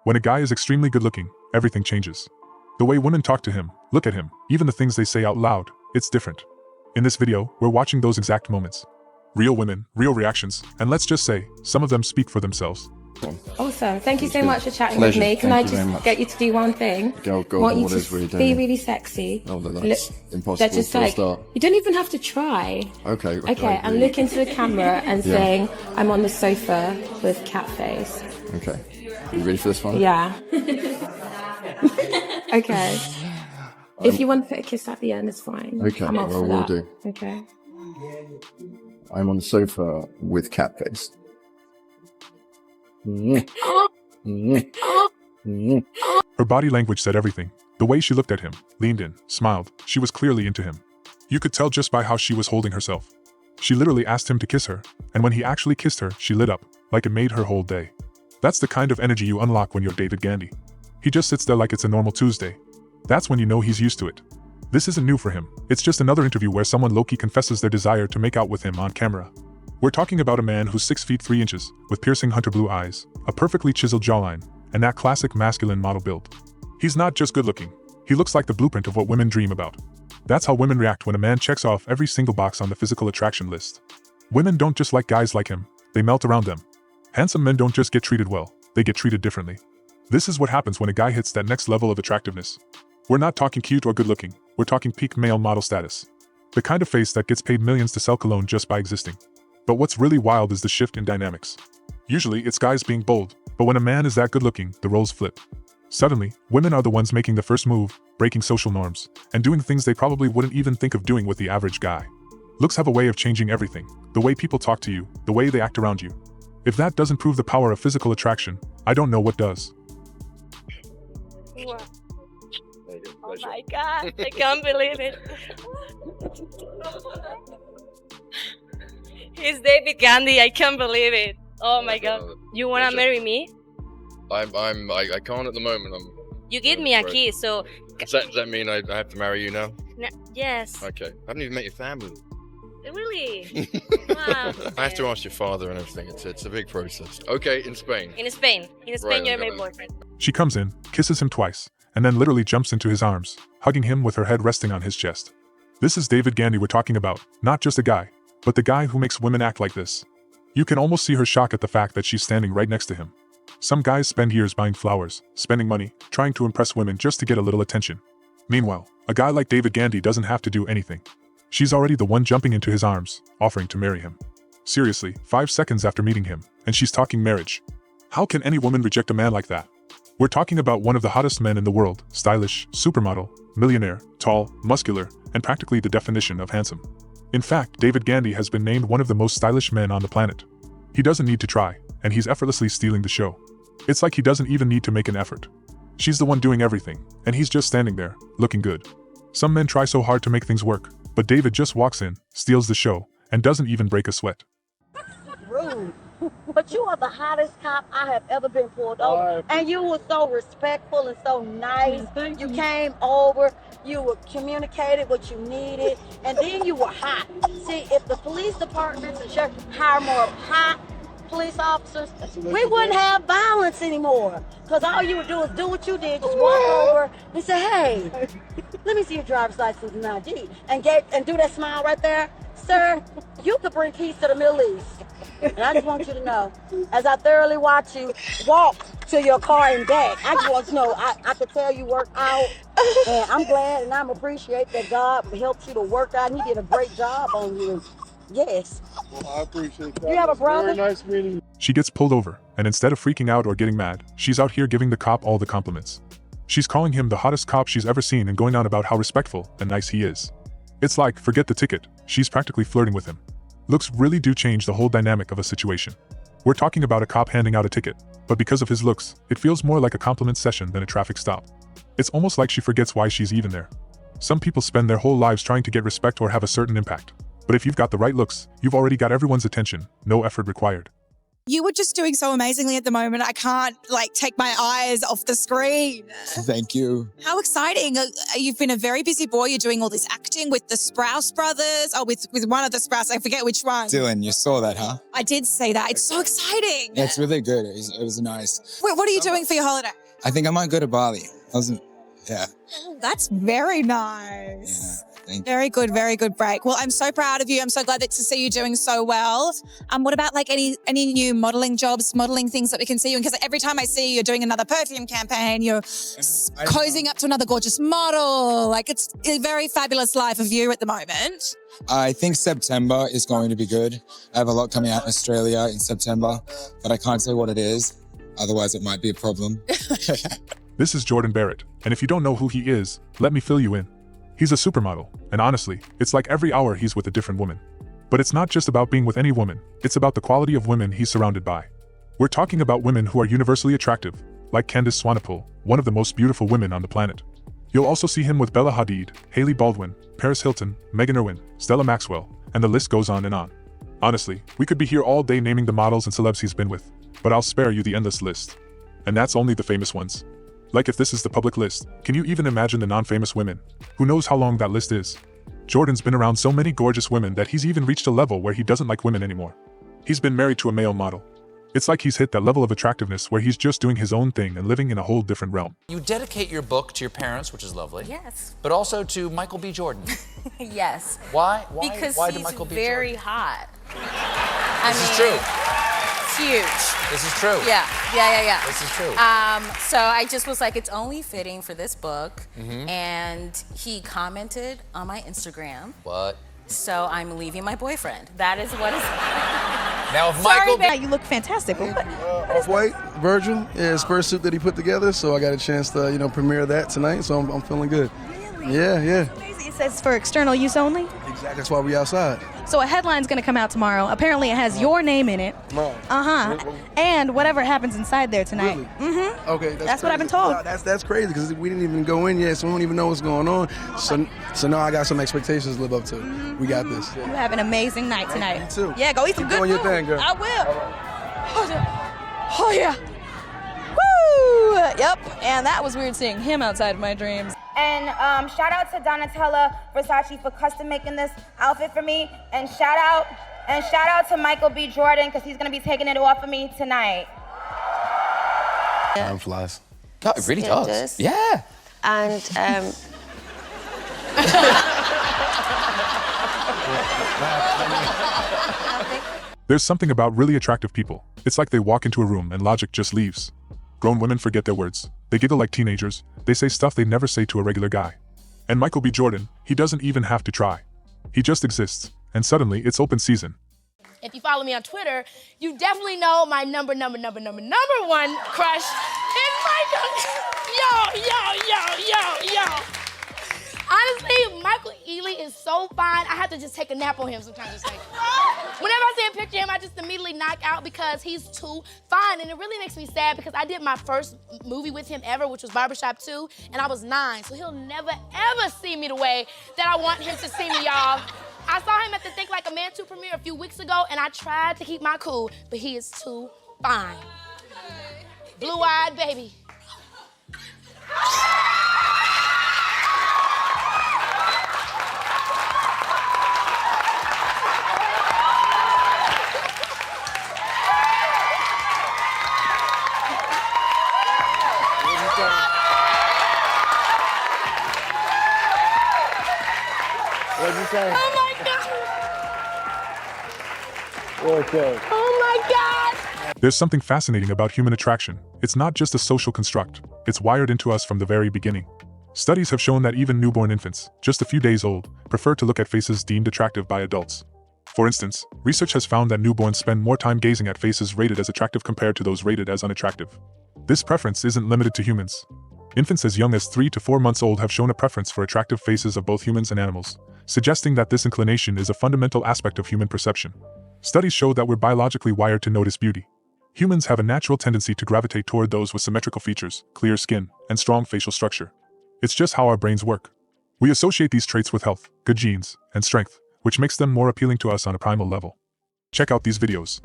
When a guy is extremely good looking, everything changes. The way women talk to him, look at him, even the things they say out loud, it's different. In this video, we're watching those exact moments. Real women, real reactions, and let's just say, some of them speak for themselves. Awesome. Thank you so much for chatting with me. Can I just get you to do one thing? Go, I want you what is to really be doing? really sexy. Oh, that's impossible Just for a like, start. you don't even have to try. Okay. Okay, and look into the camera and saying, I'm on the sofa with cat face. Okay. Are you ready for this one? Yeah. Okay. If you want to put a kiss at the end, it's fine. Okay, I'm up well, for we'll that. do. Okay. I'm on the sofa with cat face. Her body language said everything. The way she looked at him, leaned in, smiled, she was clearly into him. You could tell just by how she was holding herself. She literally asked him to kiss her, and when he actually kissed her, she lit up, like it made her whole day. That's the kind of energy you unlock when you're David Gandy. He just sits there like it's a normal Tuesday. That's when you know he's used to it. This isn't new for him, it's just another interview where someone low-key confesses their desire to make out with him on camera. We're talking about a man who's 6 feet 3 inches, with piercing hunter blue eyes, a perfectly chiseled jawline, and that classic masculine model build. He's not just good looking, he looks like the blueprint of what women dream about. That's how women react when a man checks off every single box on the physical attraction list. Women don't just like guys like him, they melt around them. Handsome men don't just get treated well, they get treated differently. This is what happens when a guy hits that next level of attractiveness. We're not talking cute or good looking, we're talking peak male model status. The kind of face that gets paid millions to sell cologne just by existing. But what's really wild is the shift in dynamics. Usually it's guys being bold, but when a man is that good looking, the roles flip. Suddenly, women are the ones making the first move, breaking social norms, and doing things they probably wouldn't even think of doing with the average guy. Looks have a way of changing everything, the way people talk to you, the way they act around you. If that doesn't prove the power of physical attraction, I don't know what does. Wow. Oh my God, I can't believe it. He's David Gandy, I can't believe it. Oh my God. You wanna marry me? I can't at the moment. You give me a kiss, so... Does that mean I have to marry you now? Yes. Okay. I haven't even met your family. Really? Wow. I have to ask your father and everything. It's a big process. Okay, in Spain. In Spain. In Spain, you're my boyfriend. She comes in, kisses him twice, and then literally jumps into his arms, hugging him with her head resting on his chest. This is David Gandy we're talking about, not just a guy, but the guy who makes women act like this. You can almost see her shock at the fact that she's standing right next to him. Some guys spend years buying flowers, spending money, trying to impress women just to get a little attention. Meanwhile, a guy like David Gandy doesn't have to do anything. She's already the one jumping into his arms, offering to marry him. Seriously, 5 seconds after meeting him, and she's talking marriage. How can any woman reject a man like that? We're talking about one of the hottest men in the world, stylish, supermodel, millionaire, tall, muscular, and practically the definition of handsome. In fact, David Gandy has been named one of the most stylish men on the planet. He doesn't need to try, and he's effortlessly stealing the show. It's like he doesn't even need to make an effort. She's the one doing everything, and he's just standing there, looking good. Some men try so hard to make things work, but David just walks in, steals the show, and doesn't even break a sweat. Rude. But you are the hottest cop I have ever been pulled over. And you were so respectful and so nice. You came over, you were communicated what you needed, and then you were hot. See, if the police departments and sheriff hire more hot police officers, we wouldn't have violence anymore. Because all you would do is do what you did, just walk over and say, hey, let me see your driver's license and ID. And do that smile right there. Sir, you could bring peace to the Middle East. And I just want you to know, as I thoroughly watch you walk to your car and back, I just want to know, I could tell you work out, and I'm glad and I'm appreciate that God helped you to work out, and He did a great job on you. Yes. Well, I appreciate that. You have a brother? Very nice meeting you. She gets pulled over, and instead of freaking out or getting mad, she's out here giving the cop all the compliments. She's calling him the hottest cop she's ever seen and going on about how respectful and nice he is. It's like, forget the ticket, she's practically flirting with him. Looks really do change the whole dynamic of a situation. We're talking about a cop handing out a ticket, but because of his looks, it feels more like a compliment session than a traffic stop. It's almost like she forgets why she's even there. Some people spend their whole lives trying to get respect or have a certain impact. But if you've got the right looks, you've already got everyone's attention, no effort required. You were just doing so amazingly at the moment. I can't take my eyes off the screen. Thank you. How exciting. You've been a very busy boy. You're doing all this acting with the Sprouse brothers. Oh, with one of the Sprouse. I forget which one. Dylan, you saw that, huh? I did see that. It's so exciting. Yeah, it's really good. It was nice. Wait, what are you doing for your holiday? I think I might go to Bali. Yeah. Oh, that's very nice. Yeah. Thank you. Very good break. Well, I'm so proud of you. I'm so glad to see you doing so well. What about any new modeling jobs, modeling things that we can see you in? Because every time I see you, you're doing another perfume campaign, you're cozying up to another gorgeous model. It's a very fabulous life of you at the moment. I think September is going to be good. I have a lot coming out in Australia in September, but I can't say what it is. Otherwise, it might be a problem. This is Jordan Barrett, and if you don't know who he is, let me fill you in. He's a supermodel, and honestly, it's like every hour he's with a different woman. But it's not just about being with any woman, it's about the quality of women he's surrounded by. We're talking about women who are universally attractive, like Candace Swanepoel, one of the most beautiful women on the planet. You'll also see him with Bella Hadid, Hailey Baldwin, Paris Hilton, Megan Irwin, Stella Maxwell, and the list goes on and on. Honestly, we could be here all day naming the models and celebs he's been with, but I'll spare you the endless list. And that's only the famous ones. If this is the public list, can you even imagine the non-famous women? Who knows how long that list is? Jordan's been around so many gorgeous women that he's even reached a level where he doesn't like women anymore. He's been married to a male model. It's like he's hit that level of attractiveness where he's just doing his own thing and living in a whole different realm. You dedicate your book to your parents, which is lovely. Yes. But also to Michael B. Jordan. Yes. Why? Because why he's to Michael B. very Jordan? hot. This is true. Huge. This is true. Yeah. This is true. So I just was like, it's only fitting for this book. And he commented on my Instagram. What? So I'm leaving my boyfriend. That is what is. Now, if Michael You look fantastic. Off-White, Virgil, his first suit that he put together, so I got a chance to, premiere that tonight, so I'm feeling good. Really? Yeah. Amazing. It says for external use only. Exactly, that's why we outside. So a headline's gonna come out tomorrow. Apparently it has your name in it. No. And whatever happens inside there tonight. Really? Okay, That's what I've been told. Wow, that's crazy because we didn't even go in yet, so we don't even know what's going on. So now I got some expectations to live up to. We got this. You have an amazing night tonight. You too. Yeah, go eat some Keep good doing your food. thing, girl. I will. Oh yeah. Woo! Yep. And that was weird seeing him outside of my dreams. And shout out to Donatella Versace for custom making this outfit for me. And shout out to Michael B. Jordan because he's gonna be taking it off of me tonight. Time flies. No, it really does. Yeah. And There's something about really attractive people. It's like they walk into a room and logic just leaves. Grown women forget their words. They giggle like teenagers. They say stuff they'd never say to a regular guy. And Michael B. Jordan, he doesn't even have to try. He just exists, and suddenly it's open season. If you follow me on Twitter, you definitely know my number one crush is Michael. Yo. Honestly, Michael Ealy is so fine. I have to just take a nap on him sometimes. Just whenever I see a picture of him, I just immediately knock out because he's too fine. And it really makes me sad because I did my first movie with him ever, which was Barbershop 2, and I was 9. So he'll never, ever see me the way that I want him to see me, y'all. I saw him at the Think Like a Man 2 premiere a few weeks ago, and I tried to keep my cool, but he is too fine. Blue-eyed baby. What'd you say? Oh my God. Okay. Oh my God. There's something fascinating about human attraction. It's not just a social construct. It's wired into us from the very beginning. Studies have shown that even newborn infants, just a few days old, prefer to look at faces deemed attractive by adults. For instance, research has found that newborns spend more time gazing at faces rated as attractive compared to those rated as unattractive. This preference isn't limited to humans. Infants as young as 3 to 4 months old have shown a preference for attractive faces of both humans and animals, suggesting that this inclination is a fundamental aspect of human perception. Studies show that we're biologically wired to notice beauty. Humans have a natural tendency to gravitate toward those with symmetrical features, clear skin, and strong facial structure. It's just how our brains work. We associate these traits with health, good genes, and strength, which makes them more appealing to us on a primal level. Check out these videos.